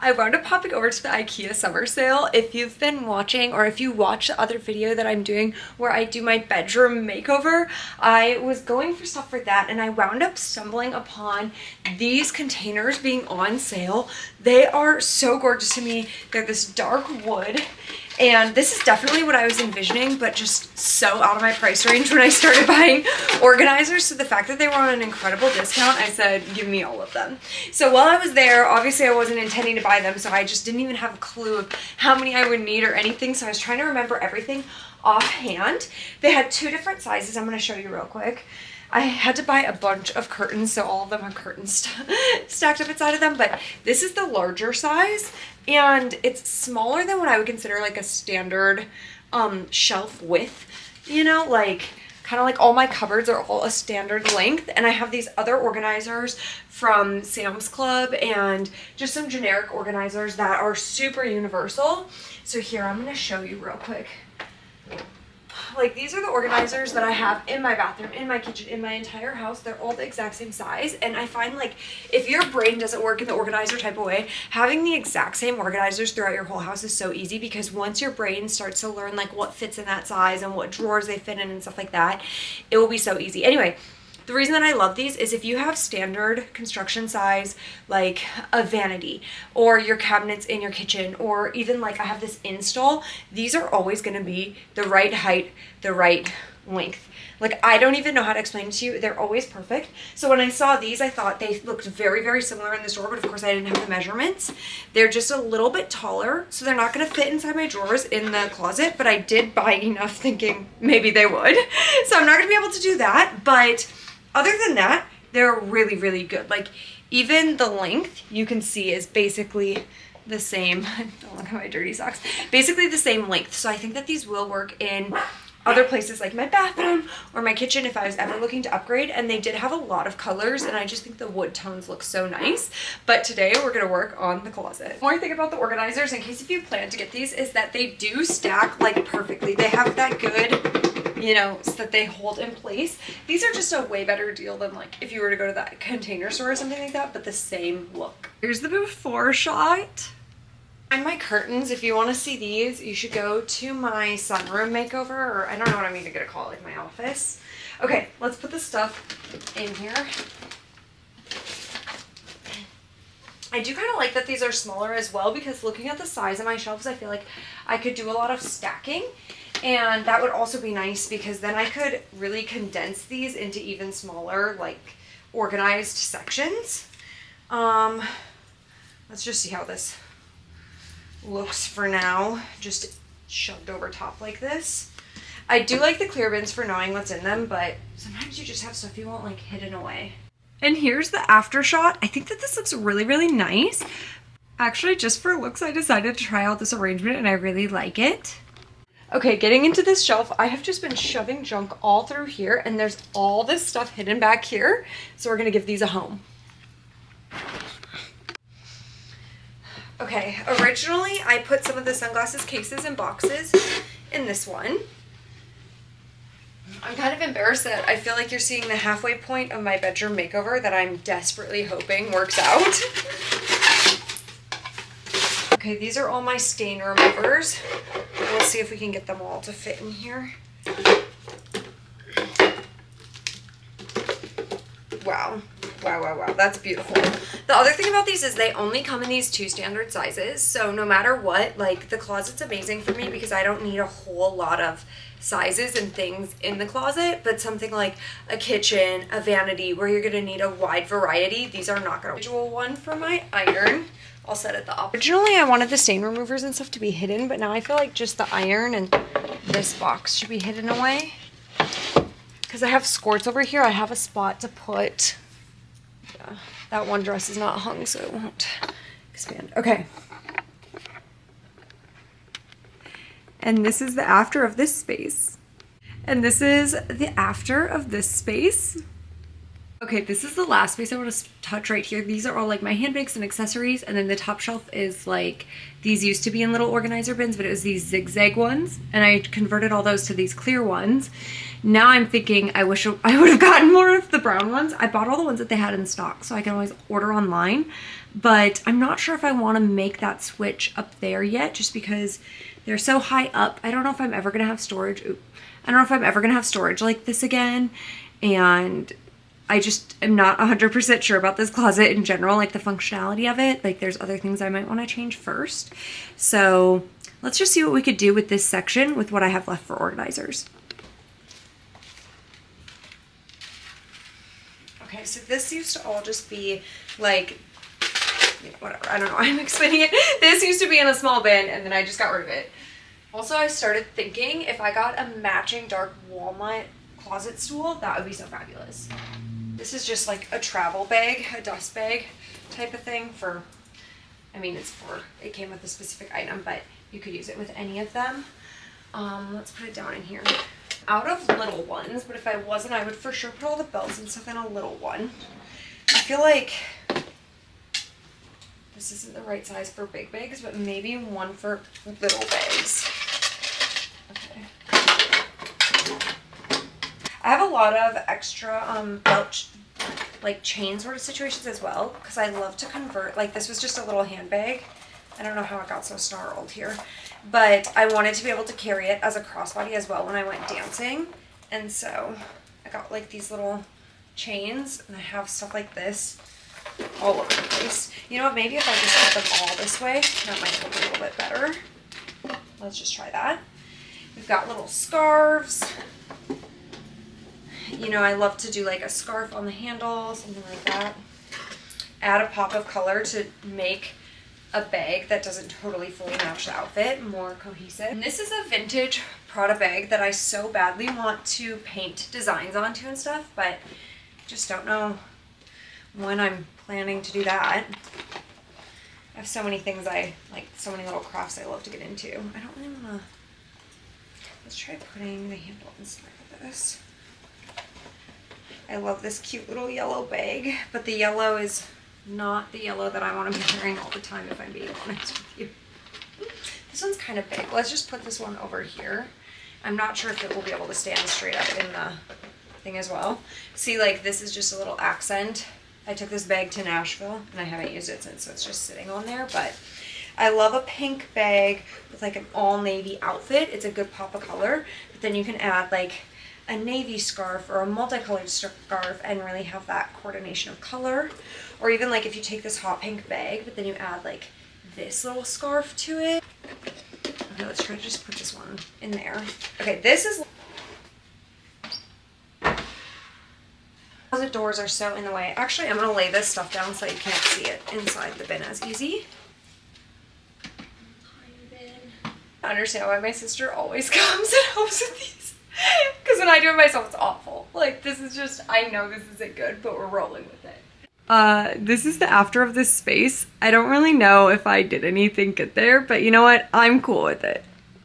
I wound up popping over to the IKEA summer sale. If you've been watching, or if you watch the other video that I'm doing where I do my bedroom makeover, I was going for stuff for that and I wound up stumbling upon these containers being on sale. They are so gorgeous to me. They're this dark wood. And this is definitely what I was envisioning, but just so out of my price range when I started buying organizers. So the fact that they were on an incredible discount, I said, give me all of them. So while I was there, obviously I wasn't intending to buy them, so I just didn't even have a clue of how many I would need or anything. So I was trying to remember everything offhand. They had two different sizes. I'm going to show you real quick. I had to buy a bunch of curtains, so all of them are curtains stacked up inside of them, but this is the larger size, and it's smaller than what I would consider like a standard shelf width, you know, like kind of like all my cupboards are all a standard length, and I have these other organizers from Sam's Club and just some generic organizers that are super universal. So here, I'm going to show you real quick. Like, these are the organizers that I have in my bathroom, in my kitchen, in my entire house. They're all the exact same size. And I find, like, if your brain doesn't work in the organizer type of way, having the exact same organizers throughout your whole house is so easy, because once your brain starts to learn, like, what fits in that size and what drawers they fit in and stuff like that, it will be so easy. Anyway, the reason that I love these is if you have standard construction size, like a vanity or your cabinets in your kitchen, or even like I have this install, these are always going to be the right height, the right length. Like, I don't even know how to explain it to you. They're always perfect. So when I saw these, I thought they looked very, very similar in the store, but of course I didn't have the measurements. They're just a little bit taller, so they're not going to fit inside my drawers in the closet, but I did buy enough thinking maybe they would. So I'm not going to be able to do that, but other than that, they're really, really good. Like, even the length you can see is basically the same. Don't look at my dirty socks. Basically the same length. So I think that these will work in other places like my bathroom or my kitchen if I was ever looking to upgrade. And they did have a lot of colors, and I just think the wood tones look so nice. But today we're going to work on the closet. One more thing about the organizers, in case if you plan to get these, is that they do stack like perfectly. They have that good, you know, so that they hold in place. These are just a way better deal than like if you were to go to that Container Store or something like that, but the same look. Here's the before shot. And my curtains, if you want to see these, you should go to my sunroom makeover, or I don't know what I'm even going to call it, like my office. Okay, let's put the stuff in here. I do kind of like that these are smaller as well, because looking at the size of my shelves, I feel like I could do a lot of stacking. And that would also be nice, because then I could really condense these into even smaller, like, organized sections. Let's just see how this looks for now, just shoved over top like this. I do like the clear bins for knowing what's in them, but sometimes you just have stuff you want like hidden away. And here's the after shot. I think that this looks really, really nice. Actually, just for looks, I decided to try out this arrangement and I really like it. Okay, getting into this shelf, I have just been shoving junk all through here, and there's all this stuff hidden back here. So we're gonna give these a home. Okay, originally I put some of the sunglasses cases and boxes in this one. I'm kind of embarrassed that I feel like you're seeing the halfway point of my bedroom makeover that I'm desperately hoping works out. Okay, these are all my stain removers. We'll see if we can get them all to fit in here. Wow. Wow, wow, wow. That's beautiful. The other thing about these is they only come in these two standard sizes. So no matter what, like, the closet's amazing for me because I don't need a whole lot of sizes and things in the closet, but something like a kitchen, a vanity, where you're going to need a wide variety, these are not going to. Individual one for my iron. I'll set it the opposite. Originally, I wanted the stain removers and stuff to be hidden, but now I feel like just the iron and this box should be hidden away. Because I have squirts over here, I have a spot to put. Yeah, that one dress is not hung, so it won't expand. Okay. And this is the after of this space. And this is the after of this space. Okay, this is the last space I want to touch right here. These are all like my handbags and accessories, and then the top shelf is like, these used to be in little organizer bins, but it was these zigzag ones, and I converted all those to these clear ones. Now I'm thinking I wish I would have gotten more of the brown ones. I bought all the ones that they had in stock, so I can always order online. But I'm not sure if I want to make that switch up there yet, just because they're so high up. I don't know if I'm ever going to have storage. I don't know if I'm ever going to have storage like this again. And I just am not 100% sure about this closet in general, like the functionality of it. Like there's other things I might want to change first. So let's just see what we could do with this section with what I have left for organizers. Okay, so this used to all just be like, whatever, I don't know why I'm explaining it. This used to be in a small bin and then I just got rid of it. Also, I started thinking if I got a matching dark walnut closet stool, that would be so fabulous. This is just like a travel bag, a dust bag type of thing for, I mean, it came with a specific item, but you could use it with any of them. Let's put it down in here. Out of little ones, but if I wasn't, I would for sure put all the belts and stuff in a little one. I feel like this isn't the right size for big bags, but maybe one for little bags. Okay. I have a lot of extra belt like chain sort of situations as well, because I love to convert. Like this was just a little handbag. I don't know how it got so snarled here, but I wanted to be able to carry it as a crossbody as well when I went dancing. And so I got like these little chains, and I have stuff like this all over the place. You know what, maybe if I just put them all this way, that might look a little bit better. Let's just try that. We've got little scarves. You know, I love to do like a scarf on the handle, something like that. Add a pop of color to make a bag that doesn't totally fully match the outfit, more cohesive. And this is a vintage Prada bag that I so badly want to paint designs onto and stuff, but just don't know when I'm planning to do that. I have so many things I like, so many little crafts I love to get into. I don't really want to. Let's try putting the handle inside of this. I love this cute little yellow bag, but the yellow is not the yellow that I want to be wearing all the time, if I'm being honest with you. This one's kind of big. Let's just put this one over here. I'm not sure if it will be able to stand straight up in the thing as well. See, like this is just a little accent. I took this bag to Nashville and I haven't used it since, so it's just sitting on there. But I love a pink bag with like an all navy outfit. It's a good pop of color, but then you can add like a navy scarf or a multicolored scarf and really have that coordination of color. Or even like if you take this hot pink bag, but then you add like this little scarf to it. Okay, let's try to just put this one in there. Okay, this is... Closet doors are so in the way. Actually, I'm gonna lay this stuff down so you can't see it inside the bin as easy. I understand why my sister always comes and helps with these. Because when I do it myself, it's awful. Like, this is just, I know this isn't good, but we're rolling with it. This is the after of this space. I don't really know if I did anything good there, but you know what? I'm cool with it.